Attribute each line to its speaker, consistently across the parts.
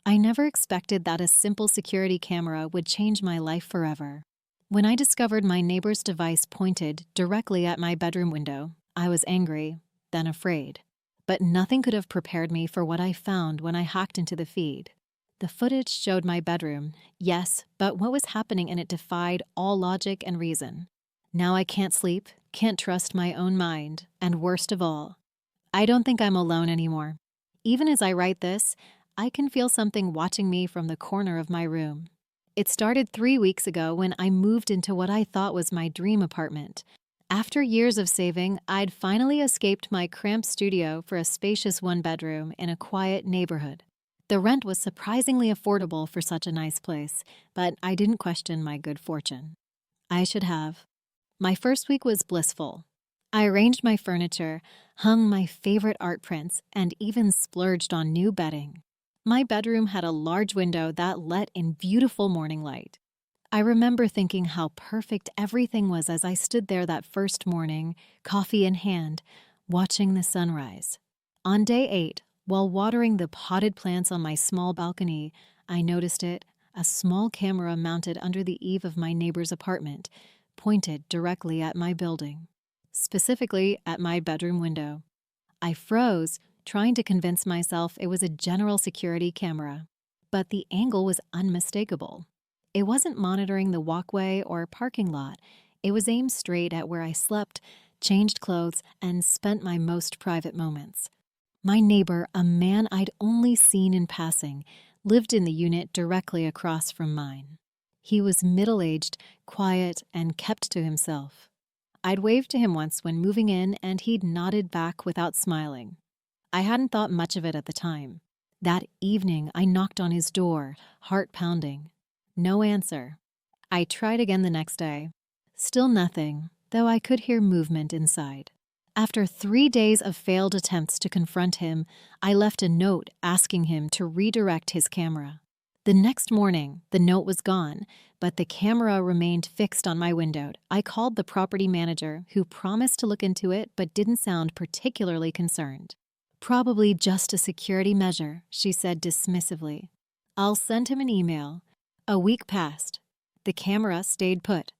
Speaker 1: I never expected that a simple security camera would change my life forever. When I discovered my neighbor's device pointed directly at my bedroom window, I was angry, then afraid. But nothing could have prepared me for what I found when I hacked into the feed. The footage showed my bedroom, yes, but what was happening in it defied all logic and reason. Now I can't sleep, can't trust my own mind, and worst of all, I don't think I'm alone anymore. Even as I write this, I can feel something watching me from the corner of my room. It started 3 weeks ago when I moved into what I thought was my dream apartment. After years of saving, I'd finally escaped my cramped studio for a spacious one-bedroom in a quiet neighborhood. The rent was surprisingly affordable for such a nice place, but I didn't question my good fortune. I should have. My first week was blissful. I arranged my furniture, hung my favorite art prints, and even splurged on new bedding. My bedroom had a large window that let in beautiful morning light. I remember thinking how perfect everything was as I stood there that first morning, coffee in hand, watching the sunrise. On day 8, while watering the potted plants on my small balcony, I noticed it, a small camera mounted under the eave of my neighbor's apartment, pointed directly at my building, specifically at my bedroom window. I froze, trying to convince myself it was a general security camera, but the angle was unmistakable. It wasn't monitoring the walkway or parking lot. It was aimed straight at where I slept, changed clothes, and spent my most private moments. My neighbor, a man I'd only seen in passing, lived in the unit directly across from mine. He was middle-aged, quiet, and kept to himself. I'd waved to him once when moving in, and he'd nodded back without smiling. I hadn't thought much of it at the time. That evening, I knocked on his door, heart pounding. No answer. I tried again the next day. Still nothing, though I could hear movement inside. After 3 days of failed attempts to confront him, I left a note asking him to redirect his camera. The next morning, the note was gone, but the camera remained fixed on my window. I called the property manager, who promised to look into it but didn't sound particularly concerned. "Probably just a security measure," she said dismissively. "I'll send him an email." A week passed. The camera stayed put.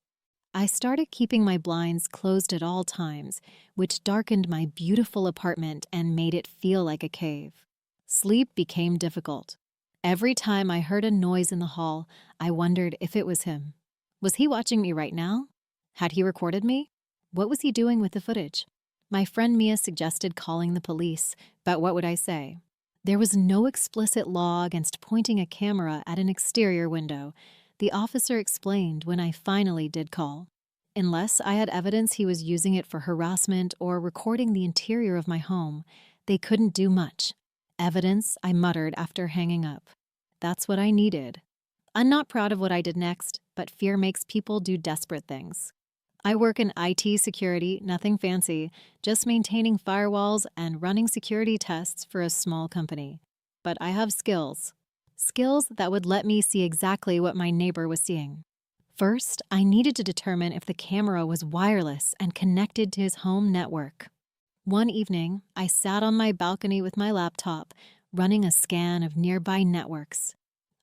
Speaker 1: I started keeping my blinds closed at all times, which darkened my beautiful apartment and made it feel like a cave. Sleep became difficult. Every time I heard a noise in the hall, I wondered if it was him. Was he watching me right now? Had he recorded me? What was he doing with the footage? My friend Mia suggested calling the police, but what would I say? There was no explicit law against pointing a camera at an exterior window, the officer explained when I finally did call. Unless I had evidence he was using it for harassment or recording the interior of my home, they couldn't do much. "Evidence," I muttered after hanging up. That's what I needed. I'm not proud of what I did next, but fear makes people do desperate things. I work in IT security, nothing fancy, just maintaining firewalls and running security tests for a small company. But I have skills. Skills that would let me see exactly what my neighbor was seeing. First, I needed to determine if the camera was wireless and connected to his home network. One evening, I sat on my balcony with my laptop, running a scan of nearby networks.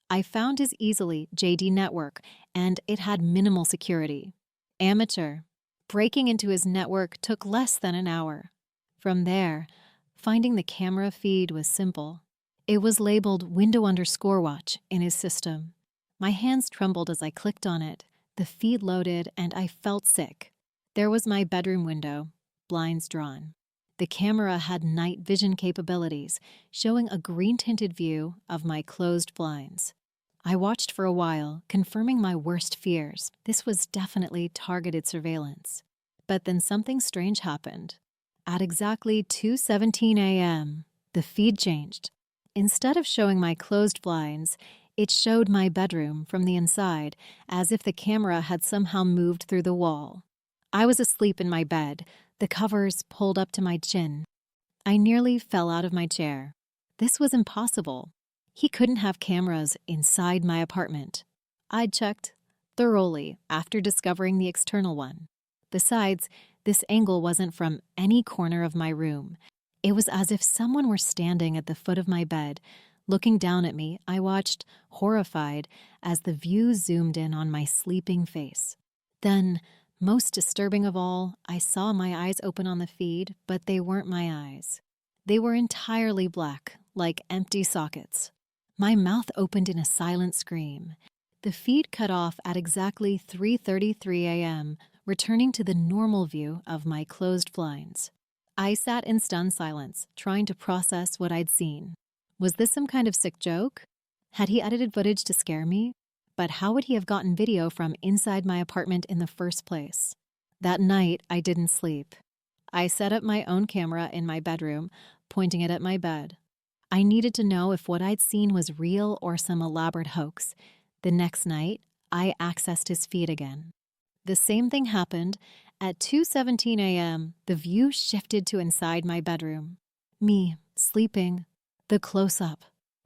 Speaker 1: I found his easily JD network, and it had minimal security. Amateur. Breaking into his network took less than an hour. From there, finding the camera feed was simple. It was labeled window_watch in his system. My hands trembled as I clicked on it. The feed loaded, and I felt sick. There was my bedroom window, blinds drawn. The camera had night vision capabilities, showing a green-tinted view of my closed blinds. I watched for a while, confirming my worst fears. This was definitely targeted surveillance. But then something strange happened. At exactly 2:17 a.m., the feed changed. Instead of showing my closed blinds, it showed my bedroom from the inside, as if the camera had somehow moved through the wall. I was asleep in my bed, the covers pulled up to my chin. I nearly fell out of my chair. This was impossible. He couldn't have cameras inside my apartment. I'd checked thoroughly after discovering the external one. Besides, this angle wasn't from any corner of my room. It was as if someone were standing at the foot of my bed, Looking down at me, I watched, horrified, as the view zoomed in on my sleeping face. Then, most disturbing of all, I saw my eyes open on the feed, but they weren't my eyes. They were entirely black, like empty sockets. My mouth opened in a silent scream. The feed cut off at exactly 3:33 a.m., returning to the normal view of my closed blinds. I sat in stunned silence, trying to process what I'd seen. Was this some kind of sick joke? Had he edited footage to scare me? But how would he have gotten video from inside my apartment in the first place? That night, I didn't sleep. I set up my own camera in my bedroom, pointing it at my bed. I needed to know if what I'd seen was real or some elaborate hoax. The next night, I accessed his feed again. The same thing happened. At 2:17 a.m., the view shifted to inside my bedroom. Me, sleeping. The close-up.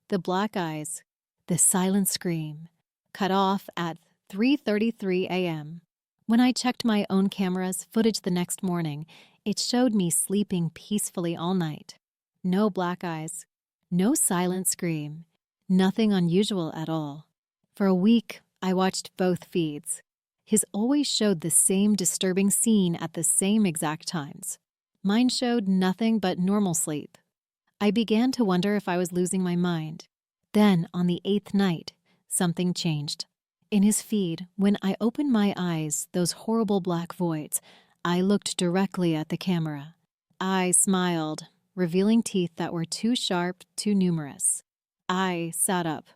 Speaker 1: The black eyes. The silent scream. Cut off at 3:33 a.m. When I checked my own camera's footage the next morning, it showed me sleeping peacefully all night. No black eyes. No silent scream. Nothing unusual at all. For a week, I watched both feeds. His always showed the same disturbing scene at the same exact times. Mine showed nothing but normal sleep. I began to wonder if I was losing my mind. Then, on the 8th night, something changed. In his feed, when I opened my eyes, those horrible black voids, I looked directly at the camera. I smiled, revealing teeth that were too sharp, too numerous. I sat up.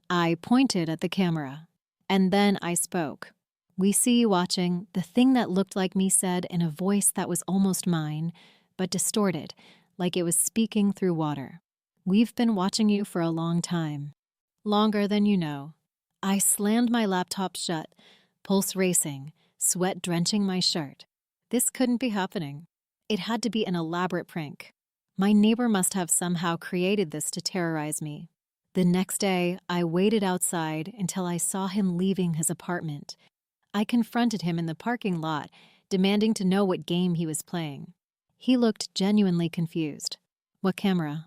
Speaker 1: I pointed at the camera. And then I spoke. "We see you watching," the thing that looked like me said in a voice that was almost mine, but distorted, like it was speaking through water. "We've been watching you for a long time. Longer than you know." I slammed my laptop shut, pulse racing, sweat drenching my shirt. This couldn't be happening. It had to be an elaborate prank. My neighbor must have somehow created this to terrorize me. The next day, I waited outside until I saw him leaving his apartment. I confronted him in the parking lot, demanding to know what game he was playing. He looked genuinely confused. "What camera?"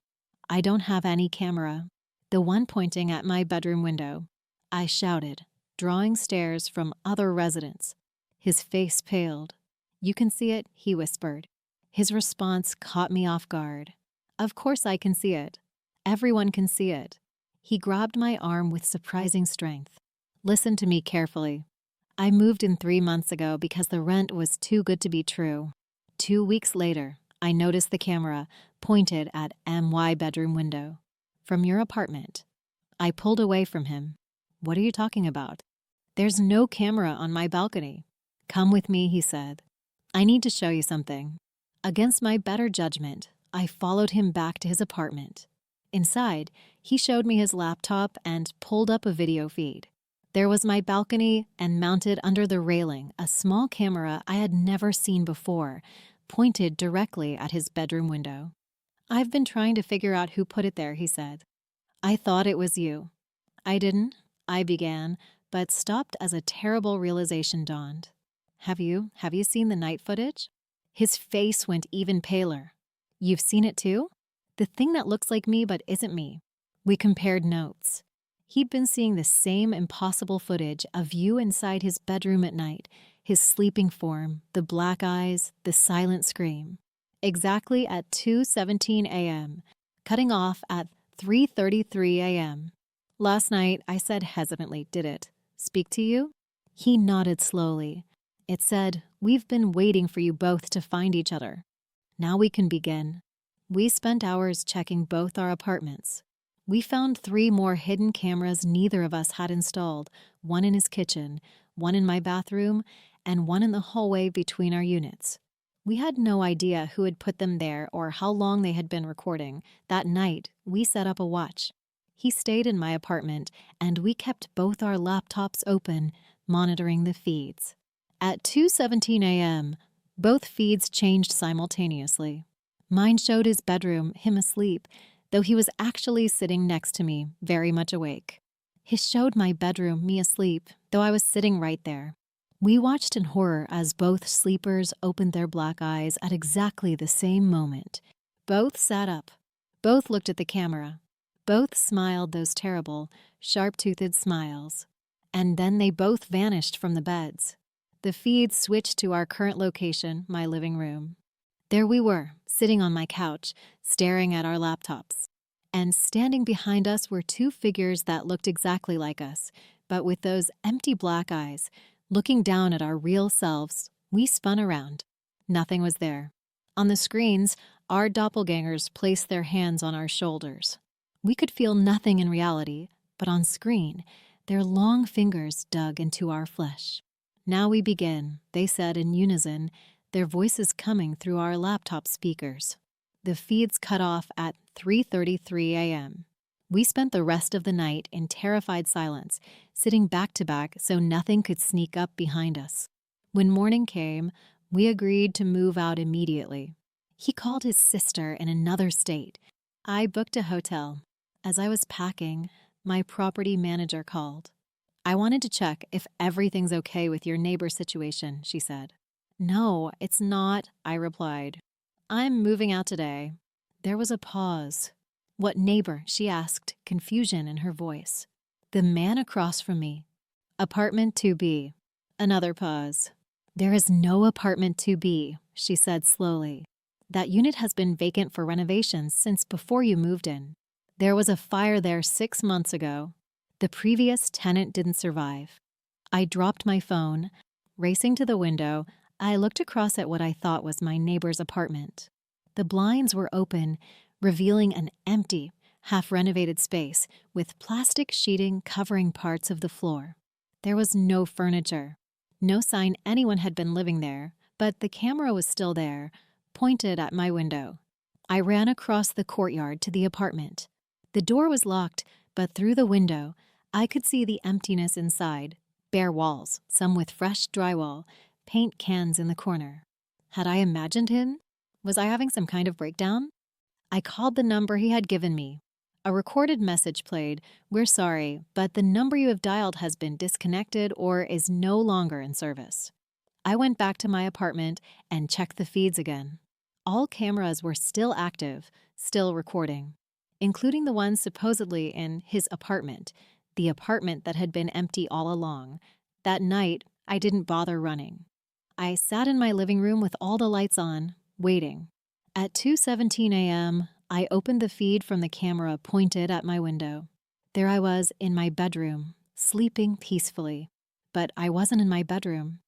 Speaker 1: "I don't have any camera." "The one pointing at my bedroom window." I shouted, drawing stares from other residents. His face paled. "You can see it," he whispered. His response caught me off guard. "Of course I can see it. Everyone can see it." He grabbed my arm with surprising strength. "Listen to me carefully. I moved in 3 months ago because the rent was too good to be true. 2 weeks later, I noticed the camera pointed at my bedroom window. From your apartment." I pulled away from him. "What are you talking about?" "There's no camera on my balcony." "Come with me," he said. "I need to show you something." Against my better judgment, I followed him back to his apartment. Inside, he showed me his laptop and pulled up a video feed. There was my balcony, and mounted under the railing, a small camera I had never seen before, pointed directly at his bedroom window. "I've been trying to figure out who put it there," he said. "I thought it was you." "I didn't," I began, but stopped as a terrible realization dawned. Have you seen the night footage?" His face went even paler. "You've seen it too?" "The thing that looks like me but isn't me." We compared notes. He'd been seeing the same impossible footage of you inside his bedroom at night, his sleeping form, the black eyes, the silent scream. Exactly at 2:17 a.m., cutting off at 3:33 a.m. "Last night," I said hesitantly, "did it speak to you?" He nodded slowly. It said, "We've been waiting for you both to find each other. Now we can begin." We spent hours checking both our apartments. We found 3 more hidden cameras neither of us had installed, one in his kitchen, one in my bathroom, and one in the hallway between our units. We had no idea who had put them there or how long they had been recording. That night, we set up a watch. He stayed in my apartment, and we kept both our laptops open, monitoring the feeds. At 2:17 a.m., both feeds changed simultaneously. Mine showed his bedroom, him asleep, though he was actually sitting next to me, very much awake. His showed my bedroom, me asleep, though I was sitting right there. We watched in horror as both sleepers opened their black eyes at exactly the same moment. Both sat up. Both looked at the camera. Both smiled those terrible, sharp-toothed smiles. And then they both vanished from the beds. The feed switched to our current location, my living room. There we were, sitting on my couch, staring at our laptops. And standing behind us were two figures that looked exactly like us, but with those empty black eyes, looking down at our real selves. We spun around. Nothing was there. On the screens, our doppelgangers placed their hands on our shoulders. We could feel nothing in reality, but on screen, their long fingers dug into our flesh. "Now we begin," they said in unison, their voices coming through our laptop speakers. The feeds cut off at 3:33 a.m. We spent the rest of the night in terrified silence, sitting back to back so nothing could sneak up behind us. When morning came, we agreed to move out immediately. He called his sister in another state. I booked a hotel. As I was packing, my property manager called. "I wanted to check if everything's okay with your neighbor situation," she said. "No, it's not," I replied. "I'm moving out today." There was a pause. "What neighbor?" she asked, confusion in her voice. "The man across from me." "Apartment 2B." Another pause. "There is no apartment 2B, she said slowly. "That unit has been vacant for renovations since before you moved in. There was a fire there 6 months ago. The previous tenant didn't survive." I dropped my phone. Racing to the window, I looked across at what I thought was my neighbor's apartment. The blinds were open, revealing an empty, half-renovated space with plastic sheeting covering parts of the floor. There was no furniture. No sign anyone had been living there, but the camera was still there, pointed at my window. I ran across the courtyard to the apartment. The door was locked, but through the window, I could see the emptiness inside. Bare walls, some with fresh drywall, paint cans in the corner. Had I imagined him? Was I having some kind of breakdown? I called the number he had given me. A recorded message played. "We're sorry, but the number you have dialed has been disconnected or is no longer in service." I went back to my apartment and checked the feeds again. All cameras were still active, still recording, including the ones supposedly in his apartment, the apartment that had been empty all along. That night, I didn't bother running. I sat in my living room with all the lights on, waiting. At 2:17 a.m., I opened the feed from the camera pointed at my window. There I was in my bedroom, sleeping peacefully. But I wasn't in my bedroom.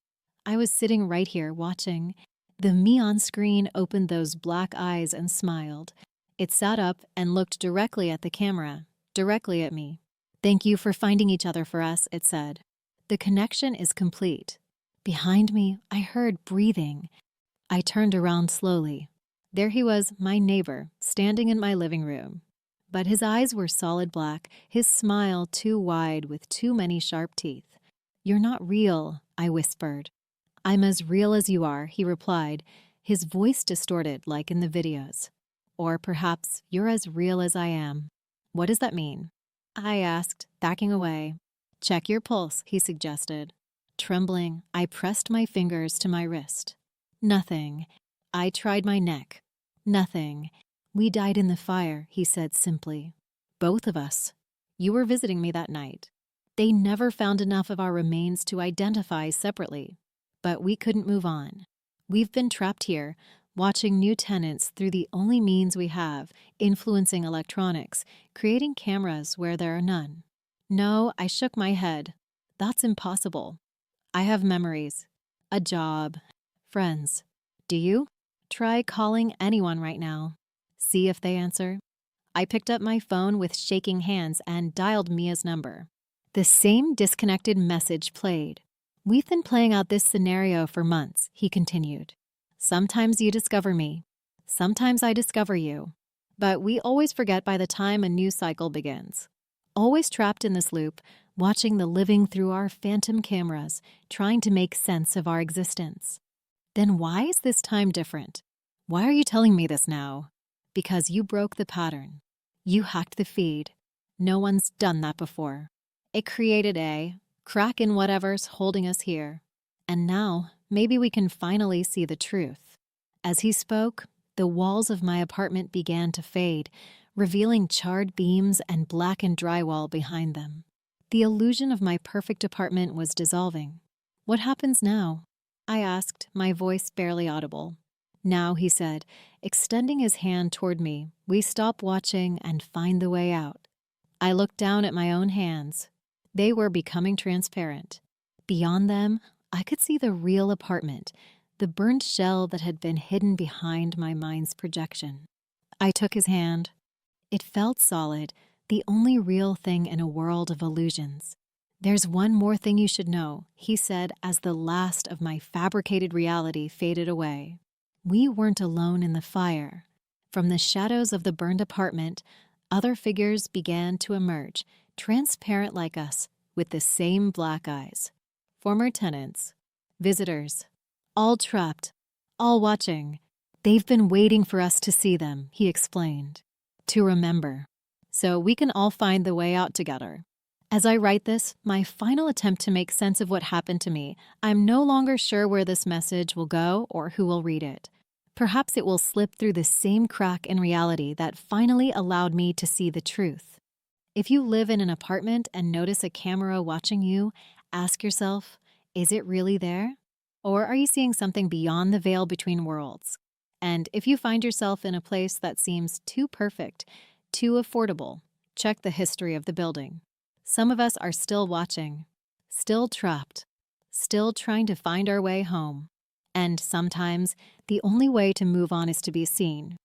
Speaker 1: I was sitting right here watching. The me on screen opened those black eyes and smiled. It sat up and looked directly at the camera, directly at me. "Thank you for finding each other for us," it said. "The connection is complete." Behind me, I heard breathing. I turned around slowly. There he was, my neighbor, standing in my living room. But his eyes were solid black, his smile too wide with too many sharp teeth. "You're not real," I whispered. "I'm as real as you are," he replied, his voice distorted like in the videos. "Or perhaps you're as real as I am." "What does that mean?" I asked, backing away. "Check your pulse," he suggested. Trembling, I pressed my fingers to my wrist. Nothing. I tried my neck. Nothing. "We died in the fire," he said simply. "Both of us. You were visiting me that night. They never found enough of our remains to identify separately. But we couldn't move on. We've been trapped here, watching new tenants through the only means we have, influencing electronics, creating cameras where there are none." "No," I shook my head. "That's impossible. I have memories, a job, friends. Do you? Try calling anyone right now. See if they answer." I picked up my phone with shaking hands and dialed Mia's number. The same disconnected message played. "We've been playing out this scenario for months," he continued. "Sometimes you discover me. Sometimes I discover you. But we always forget by the time a new cycle begins. Always trapped in this loop, watching the living through our phantom cameras, trying to make sense of our existence. Then why is this time different? Why are you telling me this now? Because you broke the pattern. You hacked the feed. No one's done that before. It created a crack in whatever's holding us here. And now, maybe we can finally see the truth." As he spoke, the walls of my apartment began to fade, revealing charred beams and blackened drywall behind them. The illusion of my perfect apartment was dissolving. "What happens now?" I asked, my voice barely audible. "Now," he said, extending his hand toward me, "we stop watching and find the way out." I looked down at my own hands. They were becoming transparent. Beyond them, I could see the real apartment, the burnt shell that had been hidden behind my mind's projection. I took his hand. It felt solid, the only real thing in a world of illusions. "There's one more thing you should know," he said as the last of my fabricated reality faded away. We weren't alone in the fire. From the shadows of the burned apartment, other figures began to emerge, transparent like us, with the same black eyes. Former tenants, visitors, all trapped, all watching. "They've been waiting for us to see them," he explained. "To remember. So we can all find the way out together." As I write this, my final attempt to make sense of what happened to me, I'm no longer sure where this message will go or who will read it. Perhaps it will slip through the same crack in reality that finally allowed me to see the truth. If you live in an apartment and notice a camera watching you, ask yourself, is it really there? Or are you seeing something beyond the veil between worlds? And if you find yourself in a place that seems too perfect, too affordable, check the history of the building. Some of us are still watching, still trapped, still trying to find our way home. And sometimes the only way to move on is to be seen,